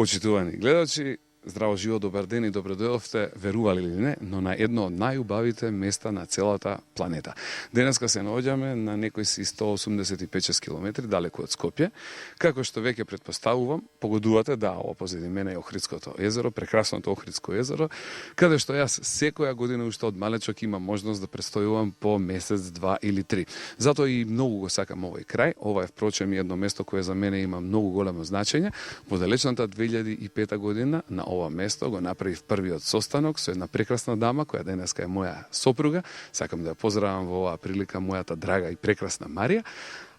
Почитувани гледачи, здраво живо, добар ден и добро дојдовте, верували или не, но на едно од најубавите места на целата планета. Денеска се наоѓаме на некои си 185 километри далеку од Скопје. Како што веќе претпоставувам, погодувате да ова позади мене е Охридското езеро, прекрасното Охридско езеро, каде што јас секоја година уште од малечок имам можност да престојувам по месец, два или три. Затоа и многу го сакам овој крај. Ова е впрочем едно место кое за мене има многу големо значење. Во далечната 2005 година на ова место го направив првиот состанок со една прекрасна дама која денеска е моја сопруга. Сакам да ја поздравам во оваа прилика мојата драга и прекрасна Марија.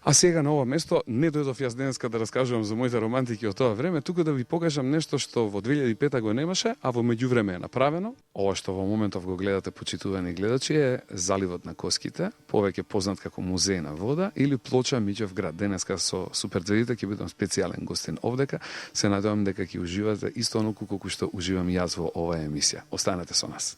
А сега на ова место не дојдов јас денеска да раскажувам за моите романтики од тоа време, туку да ви покажам нешто што во 2005 го немаше, а во меѓувреме е направено. Ова што во моментов го гледате, почитувани гледачи, е заливот на Коските, повеќе познат како музеј на вода или плоча Миќов град. Денеска со суперзвездите ќе бидам специјален гостин овдека. Се надевам дека ќе уживате исто оноку колку што уживам јас во оваа емисија. Останете со нас.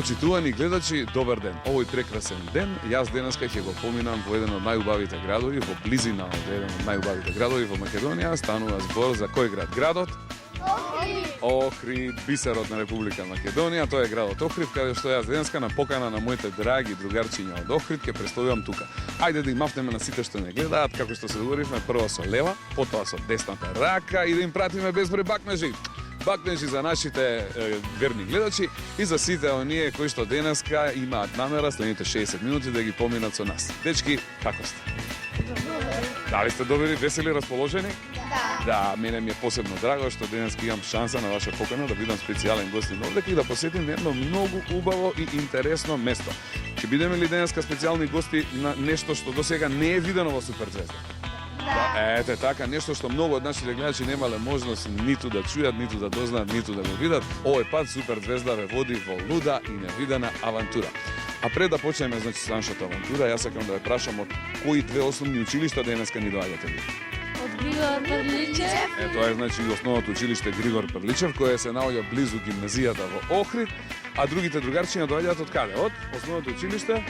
Почитувани гледачи, добар ден. Овој прекрасен ден, јас денеска ќе го поминам во еден од најубавите градови, во близина од еден од најубавите градови во Македонија. Станува збор за кој град? Градот? Охрид, бисерот на Република Македонија. Тоа е градот Охрид, каде што јас денеска на покана на моите драги другарчиња од Охрид ќе престојувам тука. Ајде да им мафнеме на сите што не гледаат, како што се договоривме, прво со лева, потоа со десната рака и да им пратиме безброј бакнежи. Бакнежи за нашите верни гледачи и за сите оние кои што денеска имаат намера следните 60 минути да ги поминат со нас. Дечки, како сте? Дали сте добри, весели, расположени? Да, мене ми е посебно драго што денеска имам шанса на ваша покана да бидам специјален гостин овдека и да посетим едно многу убаво и интересно место. Ќе бидеме ли денеска специјални гости на нешто што досега не е видено во Суперзвезда? Да, ете така, нешто што многу од нашите гледачи немале можност ниту да чујат, ниту да дознаат, ниту да го видат. Овој пат Суперзвезда ве води во луда и невидена авантура. А пред да почнеме со нашата авантура, јас сакам да ве прашам од кои две основни училишта денеска ни доаѓате ви? Од Григор Перличев. Тоа е значи основното училиште Григор Перличев, кое се наоѓа близу гимназијата во Охрид, а другите другарчиња доаѓаат од каде? Од основното училиште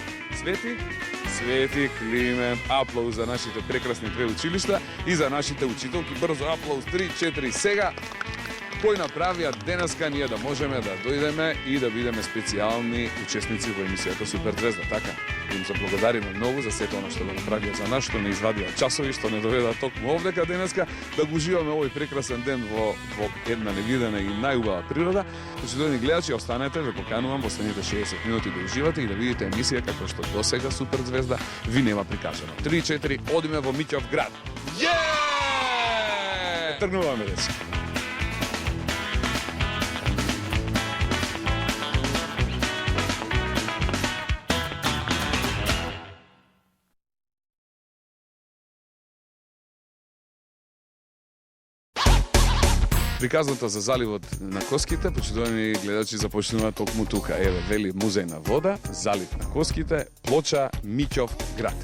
Свети Климент. Аплауз за нашите прекрасни две училишта и за нашите учителки. Брзо аплауз 3-4 сега. Кој направија денеска ние да можеме да дојдеме и да бидеме специјални учесници во емисијата Суперзвезда, така? Им се благодариме многу за сето она што го направија за нас, што не извадија часови, што не доведа токму овдека денеска, да го уживаме овој прекрасен ден во една невидена и најубава природа. Почитувани гледачи, останете, ве поканувам во следните 60 минути да уживате и да видите емисија како што досега Суперзвезда ви нема прикажано. 3-4, одиме во Миќов град. Тргнуваме, дечки. Приказната за заливот на Коските, почитувани гледачи, започнува токму тука. Еве, вели музеј на вода, залив на Коските, плоча Миќов град.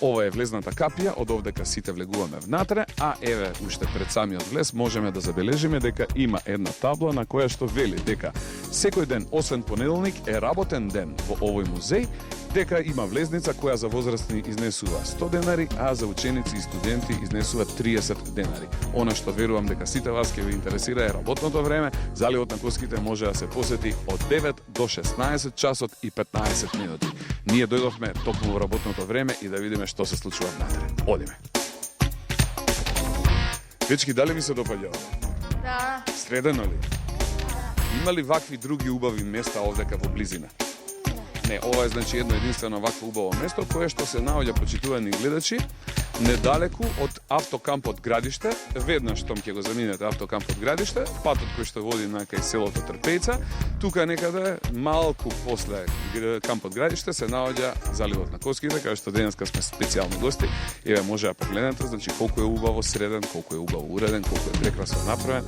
Ова е влезната капија, од овдека сите влегуваме внатре, а еве уште пред самиот влез можеме да забележиме дека има една табла на која што вели дека секој ден освен понеделник е работен ден во овој музеј, дека има влезница која за возрастни изнесува 100 денари, а за ученици и студенти изнесува 30 денари. Она што верувам дека сите вас ќе ви интересира е работното време. Заливот на Коските може да се посети од 9 до 16 часот и 15 минути. Ние дојдовме токму во работното време и да видиме што се случува внатре. Одиме. Дечки, дали ви се допаѓа ова? Да. Средено ли? Има ли вакви други убави места овдека во близина? Не, ова е значи едно единствено вакво убаво место кое што се наоѓа, почитувани гледачи, недалеку од автокампот Градиште. Веднаш штом ќе го заминете автокампот Градиште, патот кој што води на кај селото Трпејца, тука некаде малку после кампот Градиште се наоѓа заливот на Коските, кај што денеска сме специјални гости. Еве може да погледнете, значи колку е убаво среден, колку е убаво уреден, колку е прекрасно направен.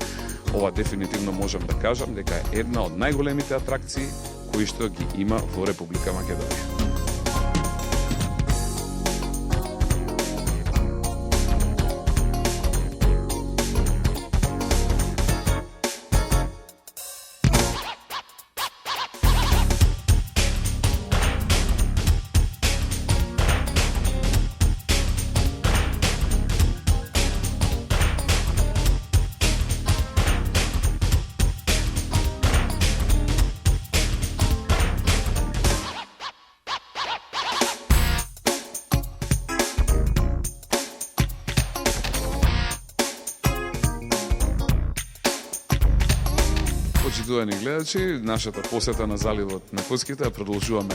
Ова дефинитивно можам да кажам дека е една од најголемите атракции кои што ги има во Република Македонија. Почитувани гледачи, нашата посета на заливот на Коските ја продолжуваме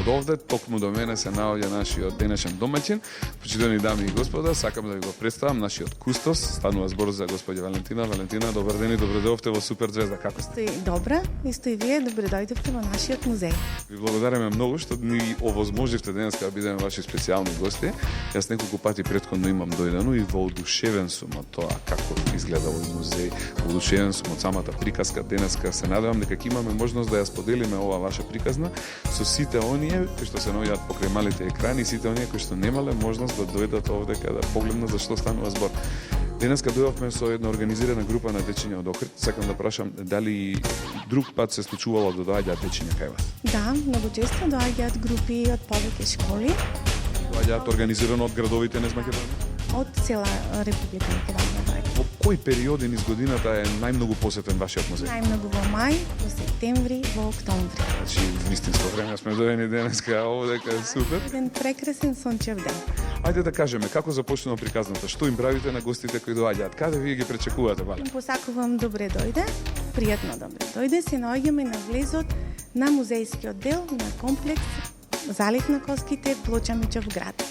од овде. Токму до мене се наоѓа нашиот денешен домаќин. Почитувани дами и господа, сакам да ви го представам нашиот кустос. Станува збор за господја Валентина. Валентина, добар ден и добре дојдовте во Супер Звезда. Како сте? Добра, исто и вие добре дојдовте во нашиот музеј. Ви благодариме многу што ни овозможивте денеска да бидеме ваши специјални гости. Јас неколку пати претходно имам дојдено и воодушевен сум од тоа како изгледа овој музеј. Воодушевен сум од самата приказка. Денеска се надевам дека ќе имаме можност да ја споделиме ова ваша приказна со сите оние кои што се наоѓаат покрај малите екрани, сите оние кои што немале можност да дојдат овдека да погледнат за што станува збор. Денеска дојдовме со една организирана група на дечиња од Охрид. Сакам да прашам дали друг пат се случувало да доаѓаат дечиња кај вас? Да, многу често доаѓаат групи од повеќе школи. Доаѓаат организирано од градовите низ Македонија? Од цела Република Македонија доаѓаат. Во кој периоди низ годината е најмногу посетен вашиот музеј? Најмногу во мај, во септември, во октомври. Значи, вистинско време сме дојдени денеска овдека е супер. Еден прекрасен сончев ден. Ајде да кажеме како започнува приказната, што им правите на гостите кои доаѓаат, каде вие ги пречекувате, Вале? Им посакувам добре дојде, пријатно добре дојде. Се наоѓаме на влезот на музејскиот дел на комплекс Залив на Коските, Плочамичов град.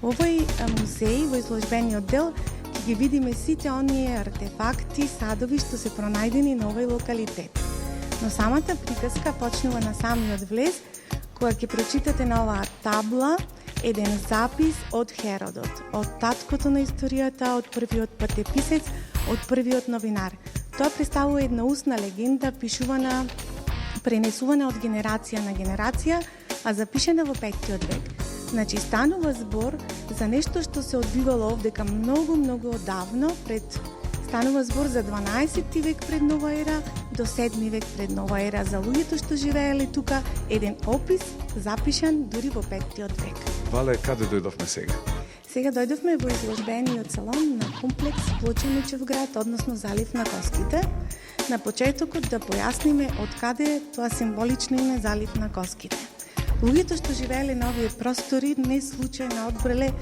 Во овој музеј, во изложбениот дел, ќе ги видиме сите оние артефакти, садови што се пронајдени на овој локалитет. Но самата приказка почнува на самиот влез, кога ќе прочитате на оваа табла еден запис од Херодот, од таткото на историјата, од првиот патеписец, од првиот новинар. Тоа представува една устна легенда, пишувана, пренесувана од генерација на генерација, а запишена во 5 век. Значи, станува збор за нешто што се одвивало овдека многу одавно, станува збор за 12 век пред нова ера до 7 век пред нова ера, за луѓето што живееле тука, еден опис запишан дури во 5 век. Вале, каде дојдовме сега? Сега дојдовме во изложбениот салон на комплекс Плочамичов град, односно Залив на Коските. На почетокот да појасниме од каде тоа символично име Залив на Коските. Луѓето што живееле на овие простори не случајно одбрале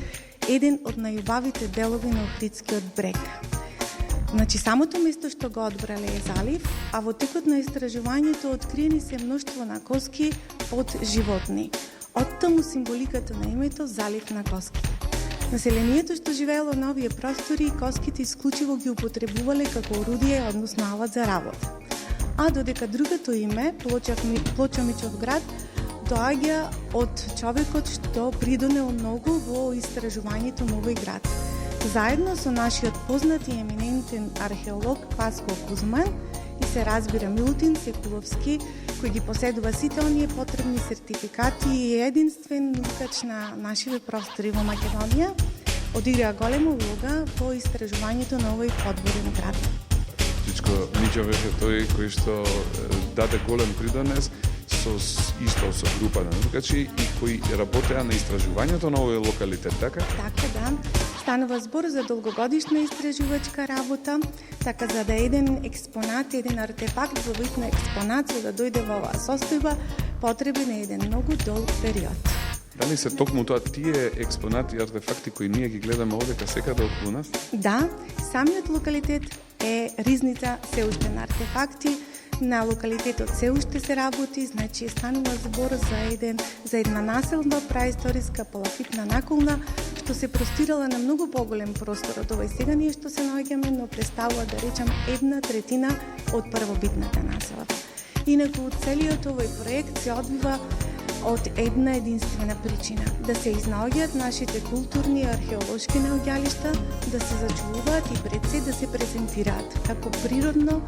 еден од најубавите делови на Охридскиот брег. Значи, самото место што го одбрале е залив, а во текот на истражувањето откриени се мноштво на коски од животни. Оттаму символиката на името Залив на Коските. Населението што живеело на овие простори, коските исклучиво ги употребувале како орудие, односно алат за работа. А додека другото име, Плочамичов град, доаѓа од човекот што придонел многу во истражувањето на овој град. Заедно со нашиот познат и еминентен археолог Паско Кузман и се разбира Милутин Секуловски, кој ги поседува сите оние потребни сертификати и е единствен наукач на нашите простори во Македонија, одигра голема улога во истражувањето на овој подворен град. Чичко Миќо беше тој кој што даде голем придонес исто со група на наукачи и кои работеа на истражувањето на овој локалитет, така? Така, да. Станува збор за долгогодишна истражувачка работа, така за да еден експонат, еден артефакт во вид на експонат, за да дојде во оваа состојба, потребен е еден многу долг период. Дали се токму тоа тие експонати и артефакти кои ние ги гледаме овдека секаде околу нас? Да, самиот локалитет е ризница се уште на артефакти, на локалитетот се уште се работи, значи станува збор за една населба праисториска палафитна наколна, што се простирала на многу поголем простор од овој сега ние што се наоѓаме, но представува да речам 1/3 од првобитната населба. Инаку целиот овој проект се одвива од една единствена причина да се изнаоѓаат нашите културни и археолошки наоѓалишта, да се зачувуваат и пред се да се презентираат како природно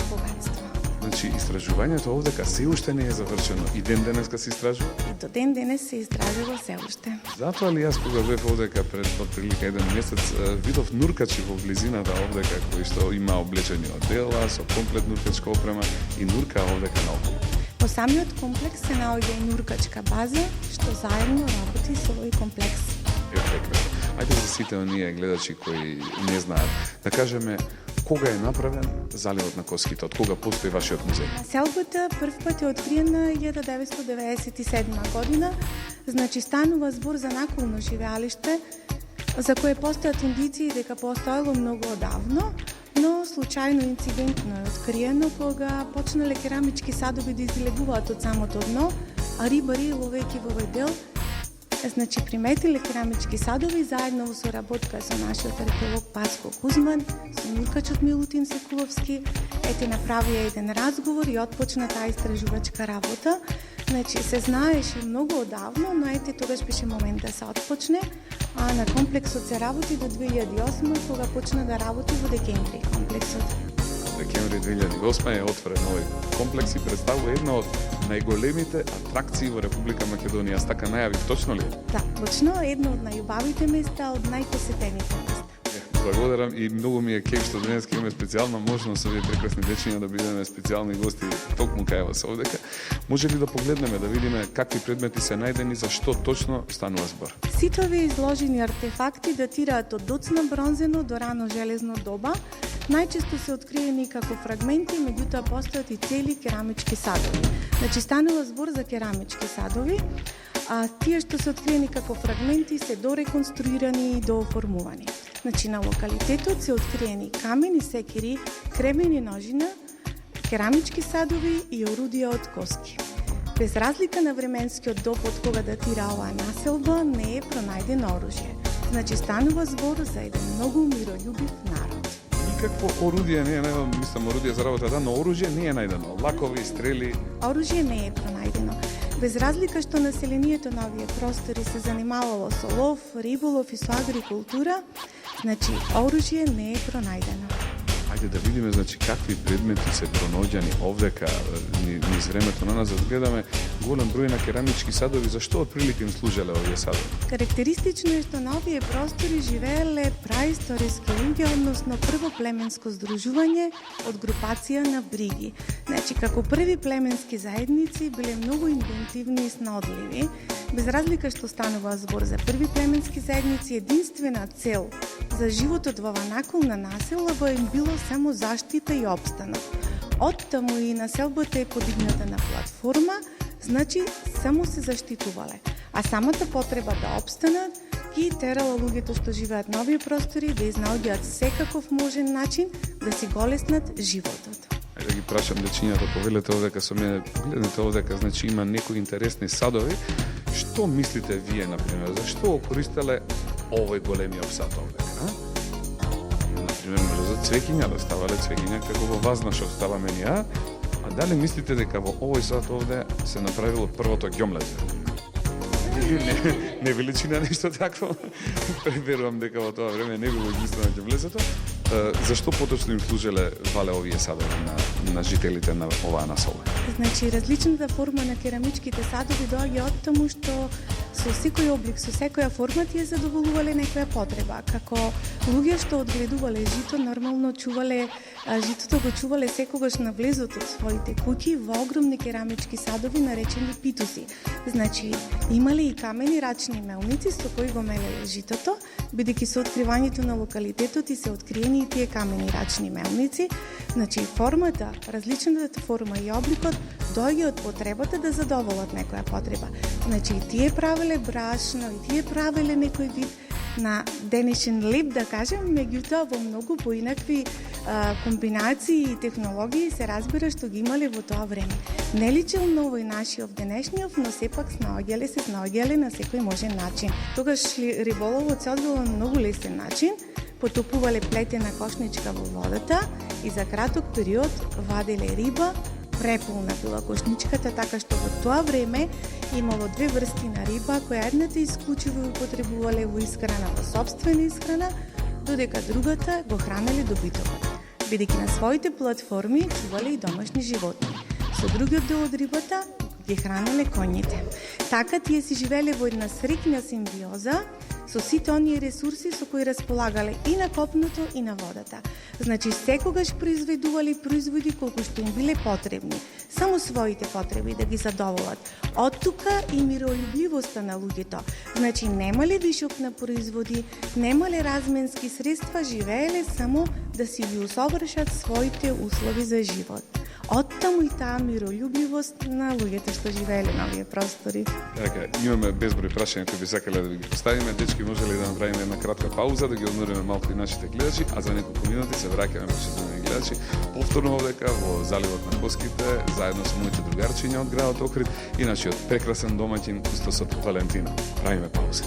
богатство. Значи, истражувањето овдека се уште не е завршено и ден денеска се истражува? И до ден денес се истражува се уште. Затоа ли јас кога бев овдека пред отприлика еден месец видов нуркачи во близината овдека кои што има облечени одела со комплет нуркачка опрема и нурка овдека наоколу. Во самиот комплекс се наоѓа и нуркачка база што заедно работи со овој комплекс. Прекрасно. Ајде за сите оние гледачи кои не знаат, да кажеме кога е направен заливот на Коските, од кога постои вашиот музеј? Селбата прв пат е откриена 1997 година, значи станува збор за наколно живеалиште, за кое постојат индиции дека постоело многу одавно, но случајно инцидентно е откриено кога почнале керамички садови да излегуваат од самото дно, а рибари ловејќи во овој дел значи приметиле керамички садови заедно во соработка со нашиот археолог Паско Кузман, со нуркачот Милутин Секуловски, направија еден разговор и отпочна таа истражувачка работа. Значи се знаеше многу одавно, но тогаш беше момент да се отпочне, а на комплексот се работи до 2008 кога почна да работи во декември комплексот. Декември 2008 е отворен овој комплекс и представува една од најголемите атракции во Република Македонија. Јас така најавив, точно ли? Да, точно, едно од најубавите места, од најпосетените места. Благодарам и многу ми е кеф што денес имаме специјална можност со овие прекрасни дечиња да бидеме специјални гости токму кај вас овдека. Може ли да погледнеме, да видиме какви предмети се најдени, за што точно станува збор? Сите овие изложени артефакти датираат од доцна бронзено до рано железно доба. Најчесто се откриени како фрагменти, меѓутоа постојат и цели керамички садови. Значи станува збор за керамички садови, а тие што се откриени како фрагменти се дореконструирани и дооформувани. Значи на локалитетот се откриени камени секири, кремени ножина, керамички садови и орудија од коски. Без разлика на временскиот доб од кога датира оваа населба, не е пронајдено оружје. Значи станува збор за еден многу мирољубив народ. Никакво орудие не е најдено, мислам орудие за работа, да, но оружје не е најдено. Лакови, стрели. Оружје не е пронајдено. Без разлика што населението на овие простори се занимавало со лов, риболов и со агрикултура, значи оружје не е пронајдено. Ајде да видиме значи какви предмети се пронајдени овдека низ времето на нас, да гледаме голем број на керамички садови. Зашто отприлика им служеле овие садови? Карактеристично е што на овие простори живееле праисториски луѓе, односно прво племенско здружување од групација на бриги. Значи, како први племенски заедници биле многу инвентивни и снодливи. Без разлика што станува збор за први племенски заедници, единствена цел за животот во оваа наколна населба им било само заштита и опстанок. Оттаму и населбата е подигната на платформа, значи само се заштитувале. А самата потреба да опстанат ги терала луѓето што живеат на овие простори да изнаоѓаат секаков можен начин да си го леснат животот. Да ги прашам дечињата, повелете овдека со мене, погледнете овдека, значи има некои интересни садови. Што мислите вие, например, зашто користеле овој големиот сад овдека? Например, може за цвеќиња да ставале цвеќиња како во Вазна што ставаме ние, а дали мислите дека во овој сад овде се направило првото ѓомлезе? Не ви личи на нешто такво? Преверувам дека во тоа време не било единствено ѓомлезето. Зашто поточно им служеле вале овие садови на жителите на оваа населба? Значи, различната форма на керамичките садови доаѓа од таму што со секој облик, со секоја форма тие задоволувале некоја потреба. Како луѓе што одгледувале жито, нормално чувале житото го чувале секогаш на влезот од своите куќи во огромни керамички садови наречени питуси. Значи, имале и камени рачни мелници со кои го мелеле житото, бидејќи со откривањето на локалитетот и се откриени и тие камени рачни мелници. Значи, формата, различната форма и обликот доаѓа од потребата да задоволат некоја потреба. Значи, тие прават правеле брашно и тие правеле некој вид на денешен леп, да кажем, меѓутоа во многу поинакви комбинации и технологии се разбира што ги имале во тоа време. Не личел на овој нашиот денешниот, но сепак се снаоѓале на секој можен начин. Тогаш риболовот се одвил на многу лесен начин, потопувале плетена кошничка во водата и за краток период ваделе риба, преполна била кошничката, така што во тоа време имало две врсти на риба, која едната исклучиво употребувале во исхрана, во сопствена исхрана, додека другата го хранеле добитокот, бидејќи на своите платформи чувале и домашни животни. Со другиот дел од рибата ги хранеле коњите. Така тие си живеле во една среќна симбиоза со сите оние ресурси со кои располагале и на копното и на водата. Значи секогаш произведували производи колку што им биле потребни, само своите потреби да ги задоволат. Од тука и мирољубливоста на луѓето. Значи немале вишок на производи, немале разменски средства, живееле само да си ги усовршат своите услови за живот. Оттаму и таа мирољубливост на луѓето што живееле на овие простори. Така, имаме безброј прашања кои би сакале да ви ги поставиме. Дечки, може ли да направиме една кратка пауза, да ги одмориме малку и нашите гледачи, а за неколку минути се враќаме почитувани гледачи повторно овдека во заливот на Коските, заедно со моите другарчиња од градот Охрид и нашиот прекрасен домаќин Кустосот Валентина. Правиме пауза.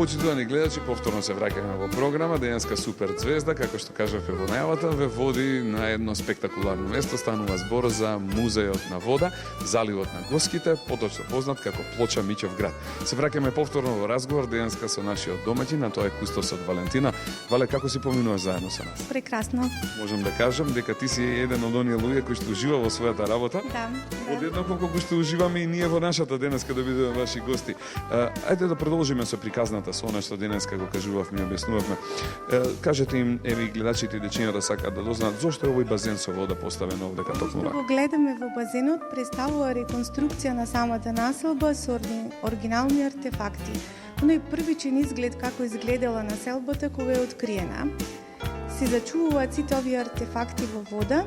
Почитувани гледачи, повторно се враќаме во програма. Денеска супер звезда, како што кажавме во најавата, ве води на едно спектакуларно место. Станува збор за Музејот на вода, заливот на Госките, поточно познат како Плоча Мичев град. Се враќаме повторно во разговор денеска со нашиот домаќин, а тоа е Кустосот Валентина. Вале, како си поминуваш заедно со нас? Прекрасно. Можам да кажам дека ти си еден од оние луѓе кои што ужива во својата работа. Да. Одеднакво колку што уживаме и ние во нашата денеска да бидеме ваши гости. Ајде да продолжиме со приказната со она што денеска го кажувавме и објаснувавме. Кажете им, еви гледачите и дечињата сакаат да дознаат зошто е овој базен со вода поставен овдека токму вака. Го гледаме во базенот, представува реконструкција на самата населба со оригинални артефакти. Оној првичен изглед како изгледала населбата кога е откриена. Се зачувуваат сите овие артефакти во вода,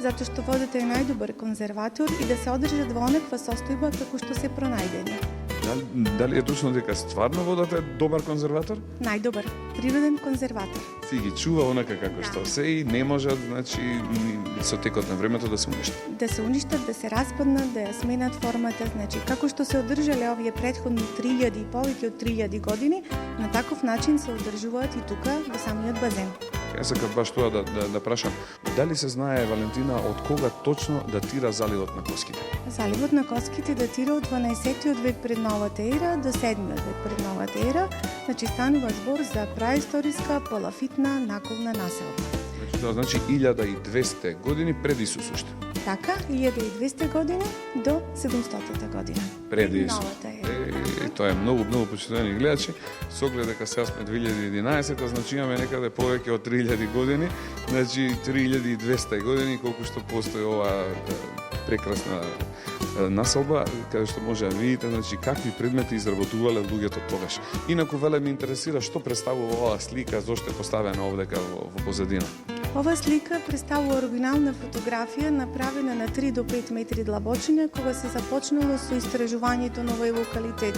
затоа што водата е најдобар конзерватор и да се одржат во онаква состојба како што се пронајдени. Дали е точно дека стварно водата е добар конзерватор? Најдобар, природен конзерватор. Си ги чува онака како што се и не можат, значи, со текот на времето да се уништат. Да се уништат, да се распаднат, да ја сменат формата, значи како што се одржале овие претходни 3000 и повеќе од 3000 години, на таков начин се одржуваат и тука во самиот базен. Јас сакав баш тоа да прашам, дали се знае, Валентина, од кога точно датира заливот на Коските? Заливот на Коските датира од 12-тиот век пред новата ера до 7-тиот век пред новата ера, значи станува збор за праисториска палафитна наковна населба. Тоа значи 1200 години пред Исус уште. Така, 1200 години до 700 година. Пред Исус. Новата ера. Тоа е многу почитувани гледачи. Со оглед дека сега сме 2011, значи имаме некаде повеќе од 3000 години, значи 3200 години колку што постои оваа прекрасна населба, каде што може да видите, значи какви предмети изработувале луѓето тогаш. Инаку веле ме интересира што представува оваа слика, зошто е поставена овдека во позадина. Ова слика представува оригинална фотографија направена на 3 до 5 метри длабочина кога се започнало со истражувањето на овој локалитет.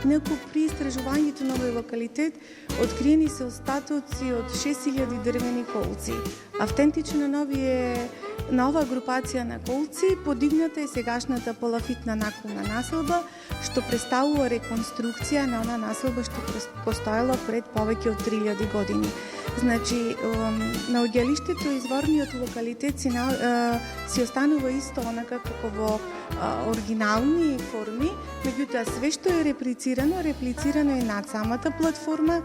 Инаку при истражувањето на овој локалитет откриени се остатоци од 6000 дрвени колци. Автентично на оваа групација на колци подигната е сегашната полафитна наколна населба, што представува реконструкција на она населба што постоела пред повеќе од 3000 години. Значи, наоѓалиштето изворниот локалитет си останува исто онака како во оригинални форми, меѓутоа све што е реплицирано е над самата платформа.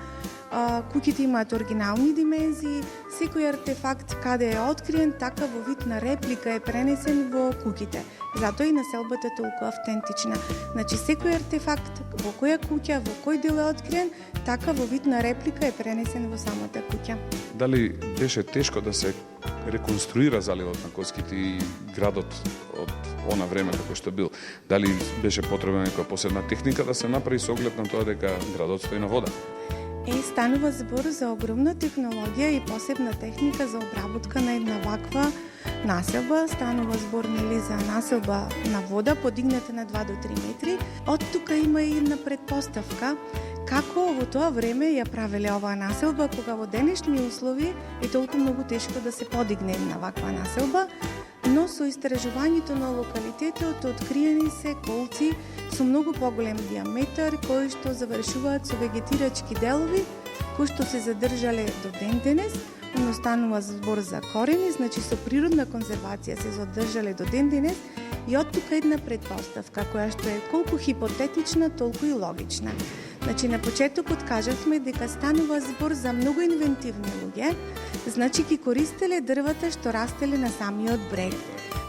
Куќите имаат оригинални димензии, секој артефакт каде е откриен, така во вид на реплика е пренесен во куќите. Затоа и населбата е толку автентична. Значи, секој артефакт во која куќа, во кој дел е откриен, така во вид на реплика е пренесен во самата куќа. Дали беше тешко да се реконструира заливот на Коските и градот од она време како што бил? Дали беше потребна некоја посебна техника да се направи со оглед на тоа дека градот стои на вода? Станува збор за огромна технологија и посебна техника за обработка на една ваква населба. Станува збор за населба на вода, подигната на 2 до 3 метри. Од тука има и една предпоставка како во тоа време ја правеле оваа населба, кога во денешни услови е толку многу тешко да се подигне една ваква населба, но со истражувањето на локалитетот откриени се колци со многу поголем диаметар, кои што завршуваат со вегетирачки делови, кои што се задржале до ден денес, но станува збор за корени, значи со природна конзервација се задржале до ден денес, и од тука една предпоставка, која што е колку хипотетична, толку и логична. Значи, на почетокот кажавме дека станува збор за многу инвентивни луѓе, значи ги користеле дрвата што растеле на самиот брег.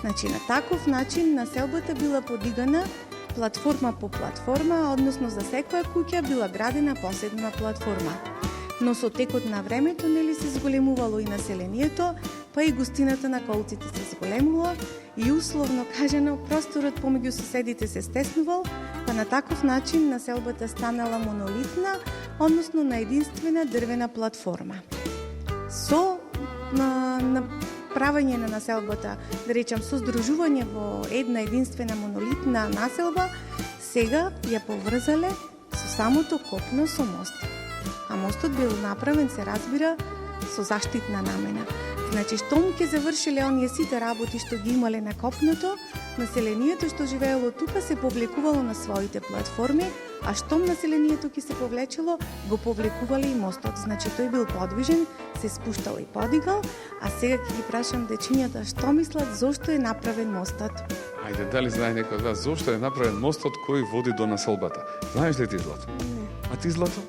Значи, на таков начин населбата била подигана платформа по платформа, односно за секоја куќа била градена посебна платформа. Но со текот на времето се зголемувало и населението, па и густината на колците се зголемува и условно кажано просторот помеѓу соседите се стеснувал, па на таков начин населбата станала монолитна, односно на единствена дрвена платформа. Со правење на населбата, да речам, со здружување во една единствена монолитна населба, сега ја поврзале со самото копно со мост. А мостот бил направен, се разбира, со заштитна намена. Значи, штом ќе завршиле оние сите работи што ги имале на копното, населението што живеело тука се повлекувало на своите платформи, а штом населението ќе се повлечело, го повлекувале и мостот. Значи, тој бил подвижен, се спуштал и подигал, а сега ќе ги прашам дечињата што мислат зошто е направен мостот. Ајде, дали знае некој од вас зошто е направен мостот кој води до населбата? Знаеш ли ти, Злато? Не. А ти, Злато?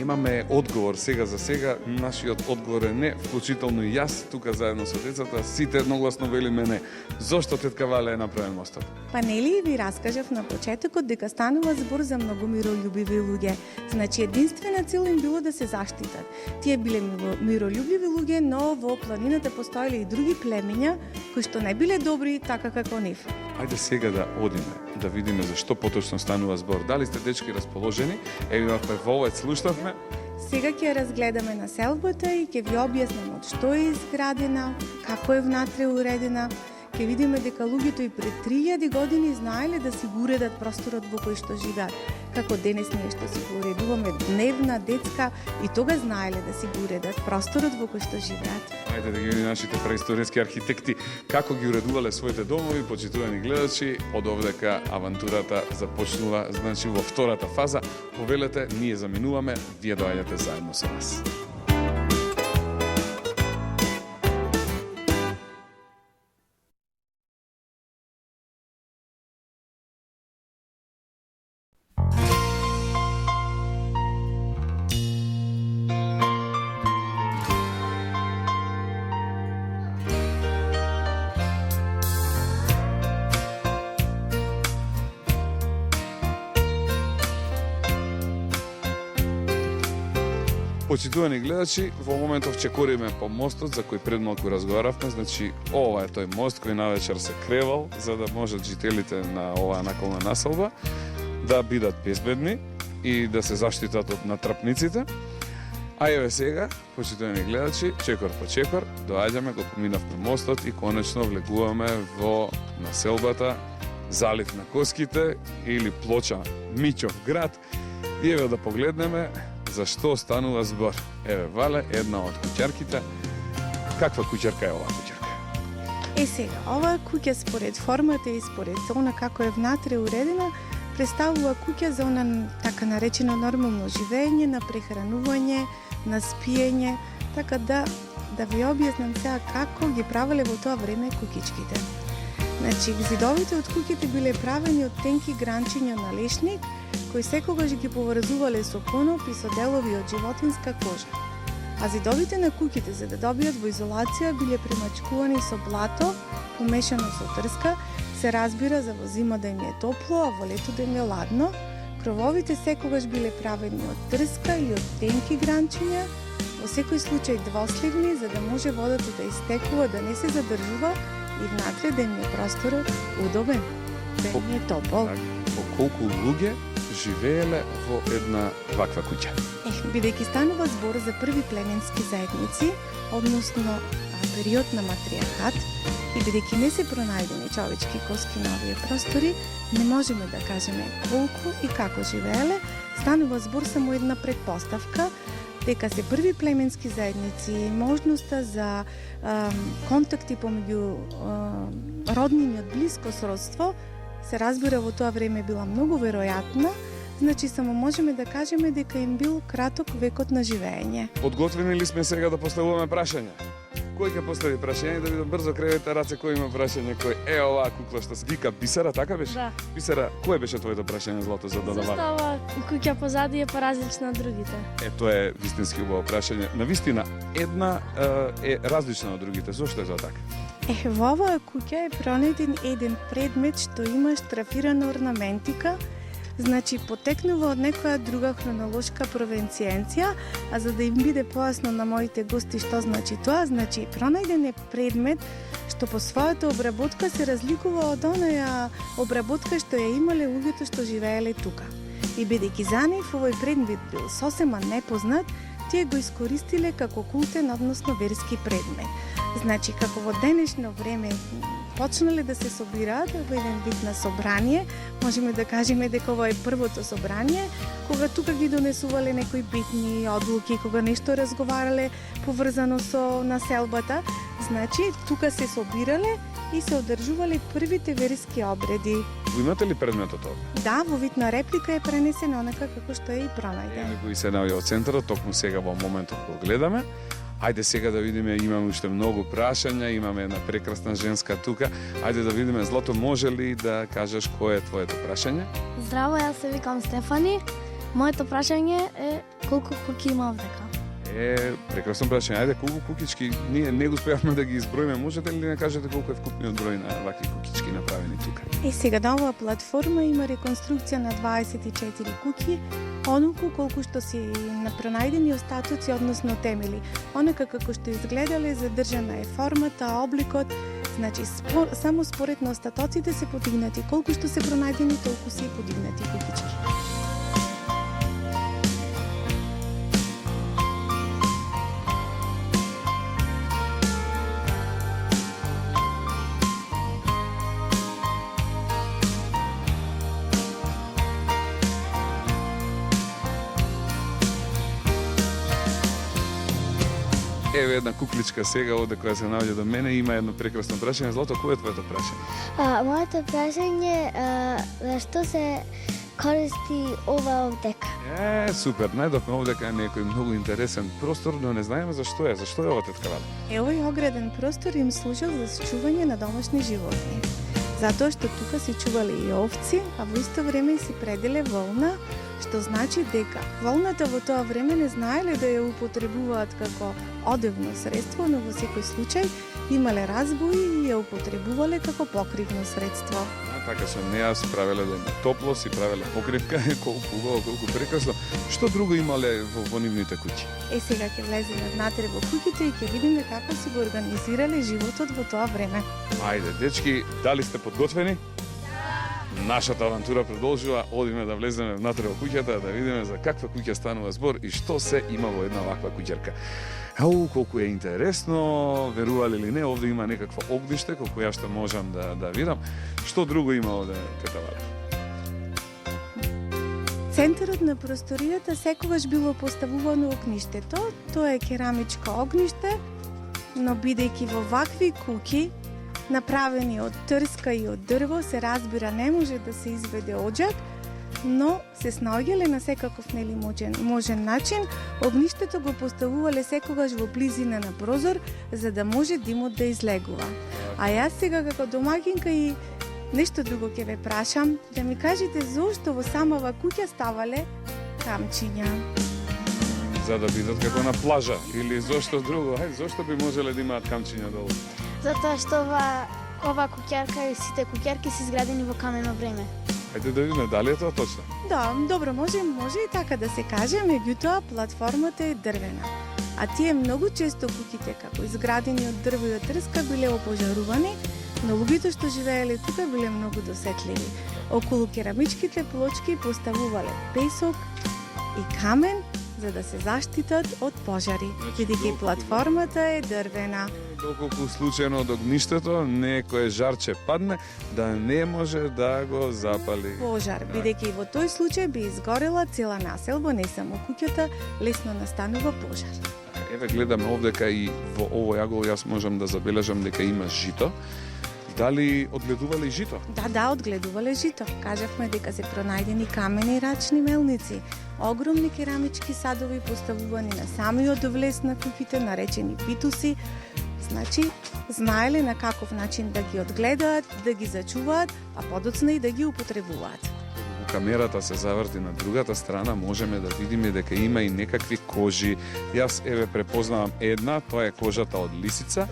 Немаме одговор сега за сега, нашиот одговор е не, вклучително и јас, тука заедно со децата, сите едногласно велиме не. Зошто тетка Вале е направен мостот? Па нели ви раскажав на почетокот дека станува збор за многу миролюбиви луѓе. Значи, единствена цел им било да се заштитат. Тие биле миролюбиви луѓе, но во планината постоеле и други племиња кои што не биле добри така како нив. Ајде сега да одиме, да видиме зашто поточно станува збор. Дали сте дечки расположени? Еви вака вовец слушнавме. Сега ќе разгледаме населбата и ќе ви објаснам од што е изградена, како е внатре уредена. Ќе видиме дека луѓето и пред 3000 години знаеле да си го уредат просторот во кој што живеат. Како денес ние што си го уредуваме дневна, детска, и тога знаеле да си го уредат просторот во кој што живеат. Ајде да ги видиме нашите преисториски архитекти како ги уредувале своите домови, почитувани гледачи. Од овдека авантурата започнува, значи во втората фаза. Повелете, ние заминуваме, вие доаѓате заедно со нас. Почитувани гледачи, во моментов чекориме по мостот за кој пред малку разговаравме. Значи, ова е тој мост кој навечер се кревал за да можат жителите на оваа наколна населба да бидат безбедни и да се заштитат од натрапниците. А еве сега, почитувани гледачи, чекор по чекор, доаѓаме, го поминавме мостот и конечно влегуваме во населбата залив на коските или плоча Мичов град. И еве да погледнеме за што станува збор. Еве, Вале, една од куќарките. Каква куќарка е оваа куќарка? Сега, оваа куќа според формата и според она како е внатре уредена, представува куќа за она така наречено нормално живење, на прехранување, на спиење, така да ви објаснам сега како ги правеле во тоа време куќичките. Значи, зидовите од куќите биле правени од тенки гранчиња на лешник, кои секогаш ги поврзувале со коноп и со делови од животинска кожа. А зидовите на куќите, за да добијат во изолација, биле примачкувани со блато, помешано со трска, се разбира за во зима да им е топло, а во лето да им е ладно. Крововите секогаш биле правени од трска или од тенки гранчиња, во секој случај двосливни, за да може водата да истекува, да не се задржува и внатре да им е просторот удобен, да им е топол. По колку луѓе живееле во една ваква куќа? Бидејќи станува збор за први племенски заедници, односно период на матриархат, и бидејќи не се пронајдени човечки коски на овие простори, не можеме да кажеме колку и како живееле. Станува збор само една предпоставка, дека се први племенски заедници и можноста за контакти помеѓу роднини од блиско сродство се разбира во тоа време била многу веројатна, значи само можеме да кажеме дека им бил краток векот на живење. Подготвени ли сме сега да поставуваме прашања? Кој ќе постави прашање да видам брзо кревете раце кој има прашање, кој е оваа кукла што се вика Бисера, така беше? Да. Бисера, кое беше твоето прашање, Злато, за да Зашто ова куќа позади е поразлична од другите? Тоа е вистински убаво прашање. Навистина, една е различна од другите. Зошто е тоа така? Во оваа куќа е пронајден еден предмет што има штрафирана орнаментика, значи потекнува од некоја друга хронолошка провенциенција, а за да им биде појасно на моите гости што значи тоа, значи пронајден е предмет што по својата обработка се разликува од онаја обработка што ја имале луѓето што живееле тука. И бидејќи за нив овој предмет бил сосема непознат, тие го искористиле како култен, односно верски предмет. Значи, како во денешно време почнале да се собираат во еден вид на собрание, можеме да кажеме дека ова е првото собрание, кога тука ги донесувале некои битни одлуки, кога нешто разговарале поврзано со населбата, значи тука се собирале и се одржувале првите верски обреди. Го имате ли предметот овде? Да, во вид на реплика е пренесено онака како што е и пронајден. Кој се наоѓа од центарот, токму сега во моментот го гледаме. Ајде сега да видиме, имаме уште многу прашања, имаме една прекрасна женска тука. Ајде да видиме, Злато, може ли да кажеш кое е твоето прашање? Здраво, јас се викам Стефани. Моето прашање е колку куќи има овдека? Прекрасно прашање. Ајде, колку кукички ние не успеавме да ги изброиме. Можете ли да кажете колку е вкупниот број на вакви кукички направени тука? Сега на оваа платформа има реконструкција на 24 куќи, онолку колку што си пронајдени остатоци, односно темели. Онака како што изгледале, задржана е формата, обликот, значи само според на остатоците се подигнати. Колку што се пронајдени, толку се и подигнати куќички. Еве една кукличка сега овде која се наоѓа до мене, има едно прекрасно прашање. Злато, кое е твоето прашање? Моето прашање е зашто се користи ова овдека? Супер, најдовме овдека некој многу интересен простор, но не знаеме зашто е. Зашто е ова, тетка Вале? Овој ограден простор им служил за чување на домашни животни. Затоа што тука се чувале и овци, а во исто време си пределе волна, што значи дека волната во тоа време не знаеле да ја употребуваат како одевно средство, но во секој случај имале разбои и ја употребувале како покривно средство. Така со неа си правеле да им топло, си правеле покривка, колку убаво, колку прекрасно. Што друго имале во нивните куќи? Сега ќе влеземе внатре во куќите и ќе видиме како си го организирале животот во тоа време. Ајде, дечки, дали сте подготвени? Нашата авантура продолжува, одиме да влеземе внатре во куќата, да видиме за каква куќа станува збор и што се има во една ваква куќерка. Ау, колку е интересно, верували или не, овде има некакво огниште, колку ја што можам да видам. Што друго има овде, Тетавале? Центарот на просторијата секогаш било поставувано огништето. Тоа е керамичко огниште, но бидејќи во вакви куќи, направени од трска и од дрво, се разбира не може да се изведе оџак, но се снаоѓале на секаков можен начин. Огништето го поставувале секогаш во близина на прозор, за да може димот да излегува. А јас сега како домаќинка и нешто друго ќе ве прашам, да ми кажете зошто во самава куќа ставале камчиња? За да бидат како на плажа или зошто друго? Зошто би можеле да имаат камчиња долу? Затоа што ова куќарка и сите куќарки се изградени во камено време. Ајде да видиме дали е тоа точно. Да, добро, може и така да се каже, меѓутоа платформата е дрвена. А тие многу често куќите како изградени од дрво и од трска биле опожарувани, но луѓето што живееле тука биле многу досетливи. Околу керамичките плочки поставувале песок и камен за да се заштитат од пожари, бидејќи платформата е дрвена. Доколку случајно од огништето некое жарче падне, да не може да го запали пожар, бидејќи во тој случај би изгорела цела населба, не само куќата, лесно настанува пожар. Еве гледаме овдека и во овој агол јас можам да забележам дека има жито. Дали одгледувале жито? Да, одгледувале жито. Кажавме дека се пронајдени камени рачни мелници, огромни керамички садови поставувани на самиот влез на куќите, наречени питуси. Значи, знаеле на каков начин да ги одгледаат, да ги зачуваат, а подоцна и да ги употребуваат. Камерата се заврти на другата страна, можеме да видиме дека има и некакви кожи. Јас еве препознавам една, тоа е кожата од лисица.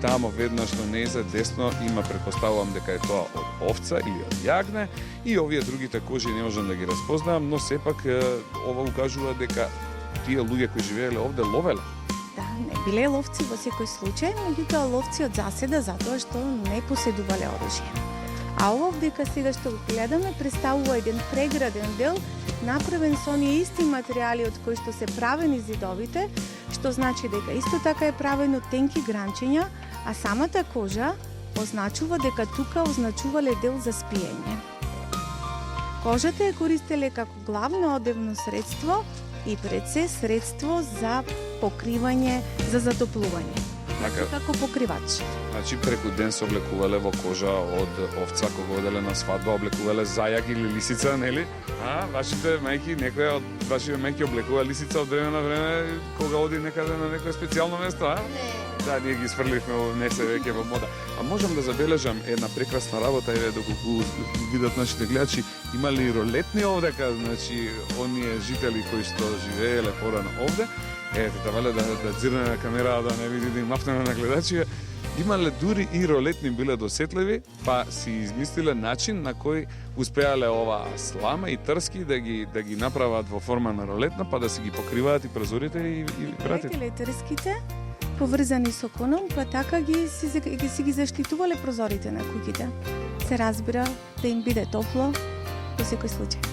Тамо веднаш на нејзе десно има, предпоставувам дека е тоа од овца или од јагне, и овие другите кожи не можам да ги разпознавам, но сепак ова укажува дека тие луѓе кои живееле овде ловеле. Да, не биле ловци во секој случај, меѓутоа ловци од заседа затоа што не поседувале оружје. А ова дека сега што го гледаме представува еден преграден дел направен со оние исти материјали од кои што се правени зидовите, што значи дека исто така е правено тенки гранчиња, а самата кожа означува дека тука означувале дел за спиење. Кожата ја користеле како главно одевно средство и пред се средство за покривање, за затоплување. Како покривач. Значи преку ден се облекувале во кожа од овца, кога оделе на свадба, облекувале зајак или лисица, нели? Вашите мајки, некоја од вашите мајки облекува лисица од време на време кога оди некаде на некое специјално место, Не. Да, ние ги сврливме, не се веќе во мода. А можам да забележам една прекрасна работа, еве доколку видат нашите гледачи, има ли ролетни овдека, значи оние жители кои што живееле порано овде. Тетавале да дзирне на камера, да не види да им мафнеме на гледачи. Имале дури и ролетни биле досетливи, па си измислиле начин на кој успеале ова слама и трски да ги направат во форма на ролетна, па да си ги покриваат и прозорите и вратите. Летеле трските поврзани со коном, па така си ги заштитувале прозорите на куќите. Се разбира да им биде топло во секој случај.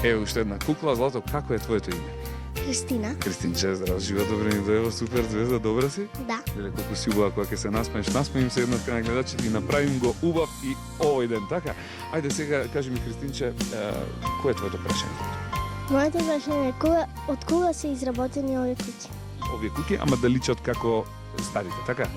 Ево уште една кукла. Злато, како е твоето име? Христина. Христинче, здраво, жива, добре ни дојава, супер звезда, добра си? Да. Веле колку си убава кога ќе се насмееш. Насмеем се еднаш на гледачите и направим го убав и овој ден, така? Ајде сега кажи ми, Христинче, кој е твоето прашање? Моето прашање е од кога се изработени овие куќи? Овие куќи, ама да личат како старите, така?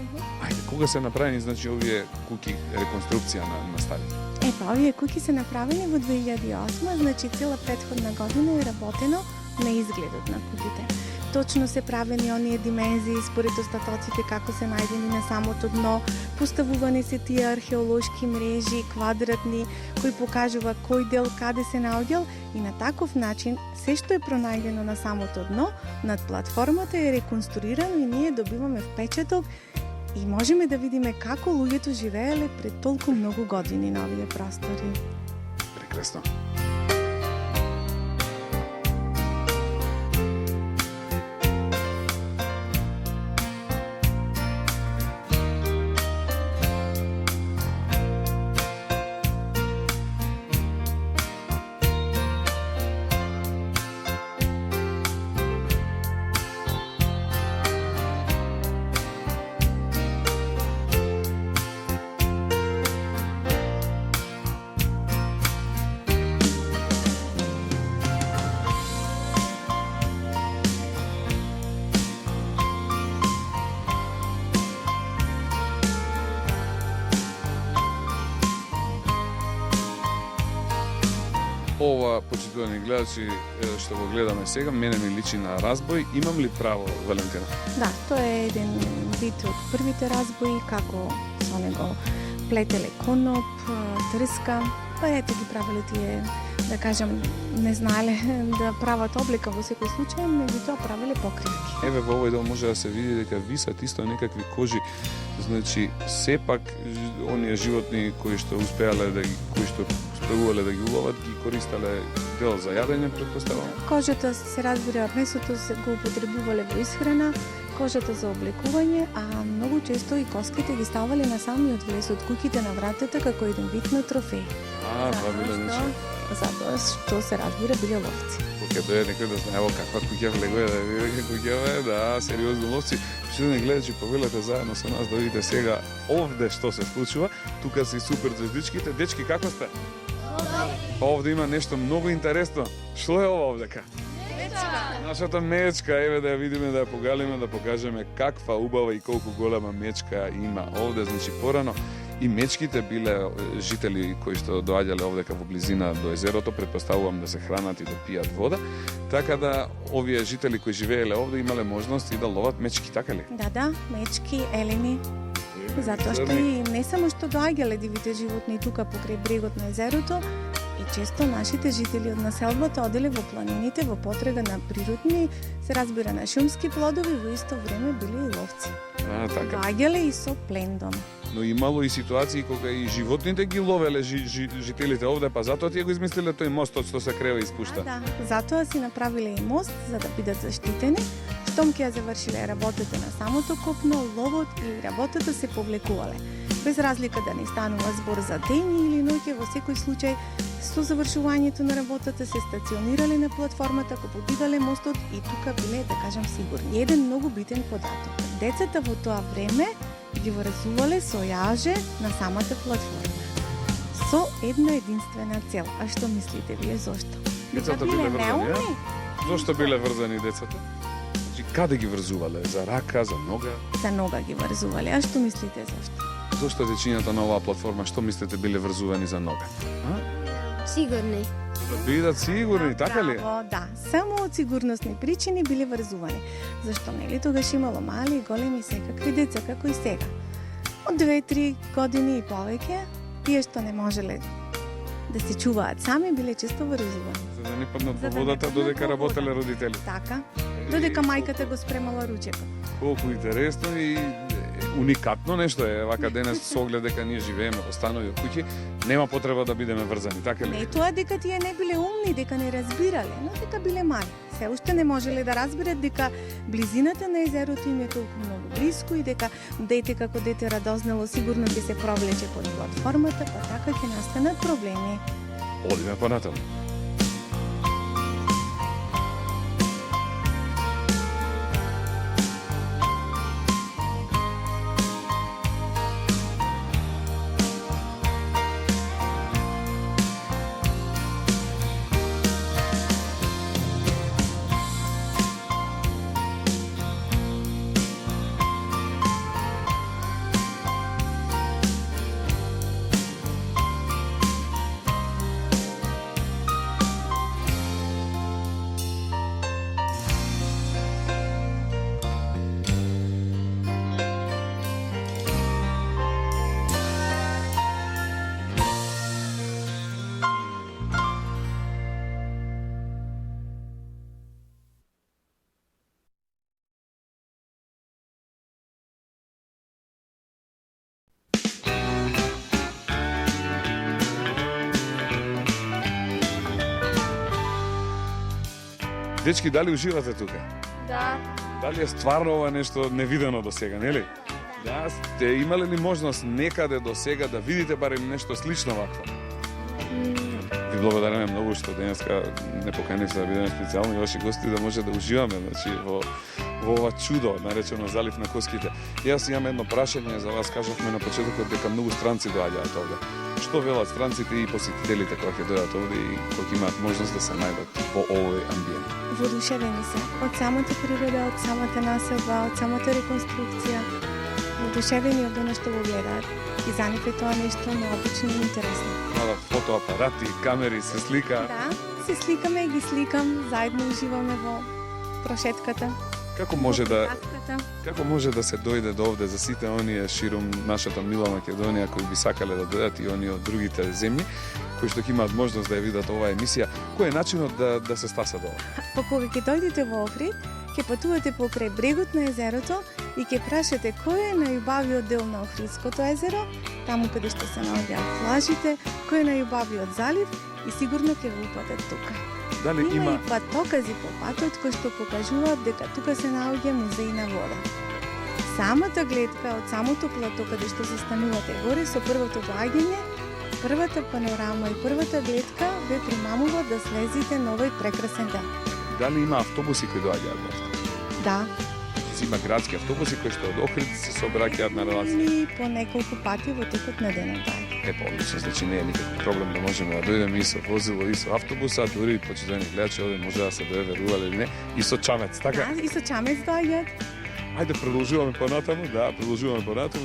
Ајде, кога се направени, значи, овие куќи, реконструкција на старите? Овие куќи се направени во 2008, значи цела претходна година е работено на изгледот на куќите. Точно се правени оние димензии според остатоците како се најдени на самото дно, поставувани се тие археолошки мрежи, квадратни, кои покажува кој дел каде се наоѓал, и на таков начин се што е пронајдено на самото дно, над платформата е реконструирано и ние добиваме впечаток и можеме да видиме како луѓето живееле пред толку многу години на овие простори. Прекрасно. Ова, почитувани гледачи, што го гледаме сега, мене ми личи на разбој. Имам ли право, Валентина? Да, тоа е еден вид од првите разбои, како со него плетеле коноп, трска, па ете ги правеле тие, да кажам, не знаеле да прават облека во секој случај, меѓутоа правеле покривки. Еве во овој дел може да се види дека висат исто некакви кожи, значи сепак оние животни кои што успеале да ги, кои што успевале да ги уловат, ги користеле дел за јадење, претпоставувам. Кожата се разбира, месото се го употребувале во исхрана, кожата за облекување, а многу често и коските ги ставале на самиот влез од куќите на вратата како еден вид на трофеј. Това биле нече. Затоа што се разбира биле ловци. Кога дое некој да знае каква куќа влегува, да види куќава е, да, сериозни ловци. Што не гледачи, повелете заедно со нас да видите сега овде што се случува. Тука се и супер звездичките. Дечки, како сте? Овде има нешто многу интересно. Што е ова овдека? Мечка. Нашата мечка, еве да ја видиме, да ја погалиме, да покажеме каква убава и колку голема мечка има овде. Значи порано и мечките биле жители кои што доаѓале овдека во близина до езерото, претпоставувам да се хранат и да пијат вода, така да овие жители кои живееле овде имале можност и да ловат мечки, така ли? Да, мечки, елени. Затоа што и не само што доаѓале дивите животни тука покрај брегот на езерото, и често нашите жители од населбата оделе во планините во потрега на природни, се разбира, на шумски плодови, во исто време биле и ловци. Така. Доаѓале и со плен дома. Но имало и ситуации кога и животните ги ловеле жителите овде, па затоа тие го измислиле тој мостот што се крева и спушта. Да, затоа си направиле и мост за да бидат заштитени. Штом ќе ја завршиле работата на самото копно, ловот и работата се повлекувале. Без разлика да не станува збор за ден или ноќе, во секој случај со завршувањето на работата се стационирале на платформата, го подигале мостот и тука биле, да кажам, сигурни. Еден многу битен податок. Децата во тоа време ги врзувале со јаже на самата платформа. Со една единствена цел. А што мислите вие зошто? Децата биле врзани, зошто биле врзани децата? Каде ги врзувале? За рака, за нога? За нога ги врзувале. А што мислите зошто? Зошто дечињата на оваа платформа, што мислите биле врзувани за нога? Сигурни. Да бидат сигурни, така ли? Браво, да. Само од сигурносни причини биле врзувани. Зашто нели тогаш имало мали и големи секакви деца, како и сега. Од 2-3 години и повеќе, тие што не можеле да се чуваат сами, биле често врзувани. За да не паднат во водата додека работеле родители. Така. Додека мајката го спремала ручекот. Колку интересно и уникатно нешто е вака денес со оглед дека ние живееме во станови куќи, нема потреба да бидеме врзани, така ли? Не тоа дека тие не биле умни, дека не разбирале, но дека биле мали. Се уште не можеле да разберат дека близината на езерото им е толку многу блиску и дека дете како дете радознало сигурно ќе се провлече под платформата, па така ќе настанат проблеми. Одиме понатаму. Дечки, дали уживате тука? Да. Дали е стварно ова нешто невидено до сега, нели? Да, сте имале ли можност некаде до сега да видите барем нешто слично вакво? Ви благодариме многу што денеска не поканивте да бидеме специјални ваши гости да може да уживаме, значи во ова чудо наречено залив на Коските. Јас имам едно прашање за вас, кажавме на почетокот дека многу странци доаѓаат овде. Што велат странците и посетителите кога ќе дојдат овде и кога ќе имаат можност да се најдат во овој амбиент? Воодушевени се од самата природа, од самата населба, од самата реконструкција. воодушевени од оно што го гледаат. И за нив е тоа нешто необично и интересно. Мала фотоапарати, камери, се слика. Да, се сликаме и ги сликам, заедно уживаме во прошетката. Како може да Кратката. Како може да се дојде до овде за сите оние широм нашата мила Македонија кои би сакале да дојдат и оние од другите земји кои што ќе имаат можност да ја видат оваа емисија, кој е начинот да се стасат ова? Па кога ќе дојдете во Охрид, ќе патувате покрај брегот на езерото и ќе прашате кој е најубавиот дел на Охридското езеро, таму каде што се наоѓаат плажите, кој е најубавиот залив и сигурно ќе го упатат тука. Дали Има има и патокази по патот кои што покажуваат дека тука се наоѓа музеј на вода. Самата гледка од самото плато каде што се станувате горе со првото доаѓање, првата панорама и првата гледка ве примамува да слезите на овој прекрасен дел. дали има автобуси кои доаѓаат во овде? Да, Има градски автобуси кои што од Охрид се сообраќаат на релација. и по неколку пати во текот на денот. Па одлично, значи не е никаков проблем да можеме да дојдеме и со возило, и со автобуса, дури почитувани гледачи овде може да се дое, верувале или не, и со чамец, така? Да, и со чамец доаѓаат. Ајде продолжуваме понатаму,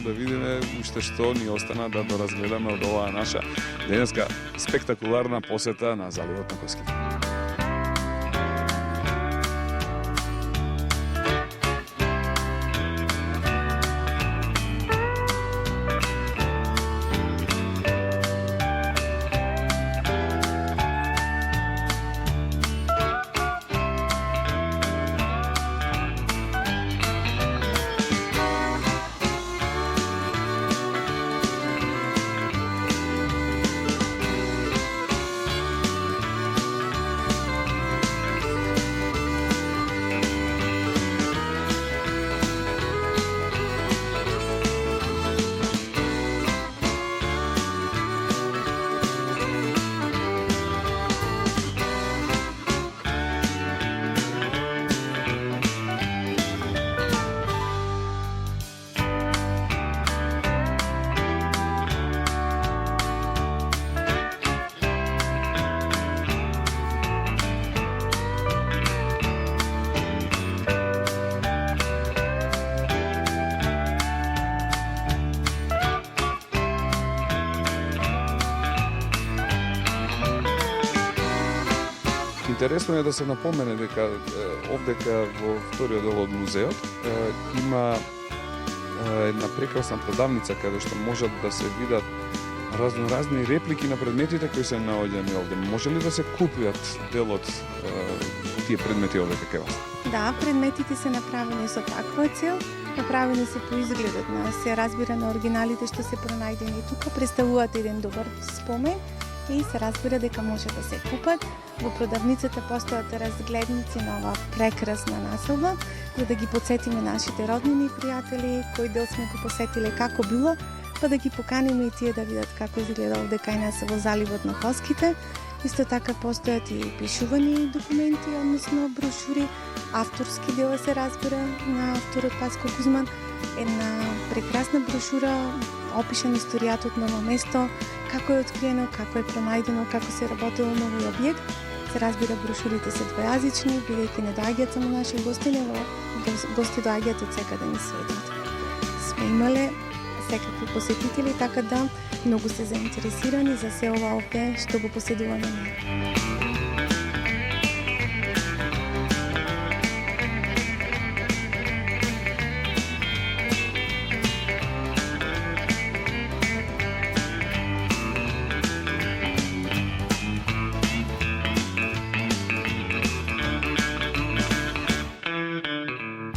да видиме уште што ни остана да доразгледаме од оваа наша денеска спектакуларна посета на заливот на Коските. Интересно е да се напомене дека овдека во вториот дел од музеот има една прекрасна продавница каде што можат да се видат разноразни реплики на предметите кои се наоѓани овде. Може ли да се купиат дел од тие предмети овде кај вас? Да, предметите се направени со таква цел, направени се по изгледот на се разбира на оригиналите што се пронајдени тука, представуваат еден добар спомен и се разбира дека може да се купат. Во продавницата постојат разгледници на оваа прекрасна населба, за да ги подсетиме нашите роднини и пријатели, кој дел сме го посетиле како било, па да ги поканиме и тие да видат како изгледа овде кај нас во заливот на Коските. Исто така постојат и пишувани документи, односно брошури, авторски дела се разбира на авторот Паско Кузман, една прекрасна брошура, опишан историјатот на ово место, како е откриено, како е пронајдено, како се работело на овој објект. Се разбира, брошурите се двојазични, бидејќи не доаѓаат само наши гости, него гости доаѓаат од секаде низ светот. Сме имале секакви посетители, така да многу се заинтересирани за се ова овде што го поседуваме ние.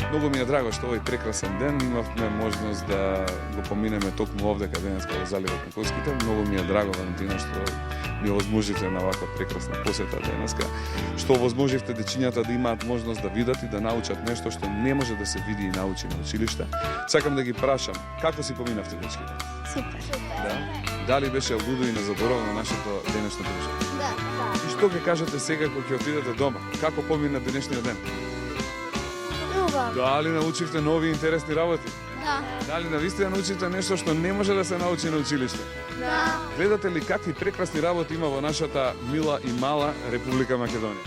Многу ми е драго што овој прекрасен ден имавме можност да го поминеме токму овде каде денеска во заливот на Коските. Многу ми е драго, Валентина, што ми овозможите на ваква прекрасна посета денеска, што овозможивте дечињата да имаат можност да видат и да научат нешто што не може да се види и научи на училиште. Сакам да ги прашам, како си поминавте, дечките? Супер. Да. Дали беше лудо и незаборавно нашето денешно дружење? Да. И што ќе кажете сега кога ќе отидете дома? Како помина денешниот ден? Убаво. Дали научивте нови интересни работи? Да. Дали навистина научите нешто што не може да се научи на училиште? Да. Гледате ли какви прекрасни работи има во нашата мила и мала Република Македонија?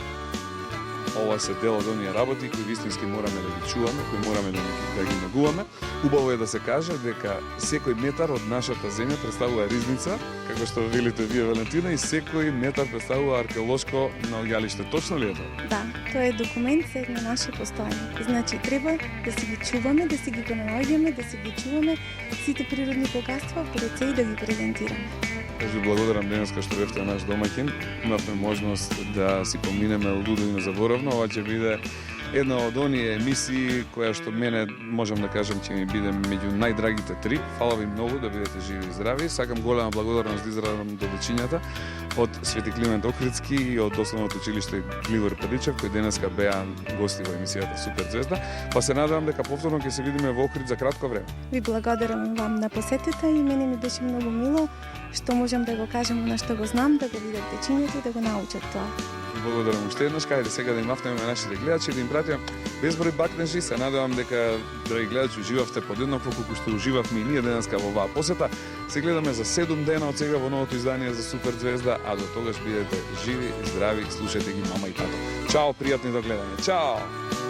ова се дел од оние работи кои вистински мораме да ги чуваме, кои мораме да ги негуваме. Убаво е да се каже дека секој метар од нашата земја представува ризница, како што велите вие, Валентина, и секој метар представува археолошко наоѓалиште. Точно ли е тоа? Да, тоа е документ за едно наше постоење. Значи, треба да си ги чуваме, да си ги го наоѓаме, да си ги чуваме сите природни богатства, пред се и да ги презентираме. Јас ви благодарам денеска што бевте наш домаќин. Имавме можност да си поминеме лудо и незаборавно. Ова ќе биде една од оние емисии која што мене можам да кажам ќе ми биде меѓу најдрагите 3. Фала ви многу, да бидете живи и здрави. Сакам голема благодарност да изразам до вечињата од Свети Климент Охридски и од Основното училиште Гligor Петричев, кои денеска беа гости во емисијата Супер звезда. Па се надевам дека повторно ќе се видиме во Охрид за кратко време. Ви благодарам вам на посетата и мене ми беше многу мило што можам да го кажам на што го знам, да го видат дечињата и да го научат тоа. Благодарам уште еднаш, кајде сега да им афнеме нашите гледачи и да им пратиме безброј бакнежи. Се надевам дека, драги гледачи, уживавте подеднакво колку што уживавме и ние денеска во оваа посета. Се гледаме за 7 дена од сега во новото издание за Супер звезда, а до тогаш бидете живи, здрави, слушајте ги мама и тато. Чао, пријатни до гледање. Чао!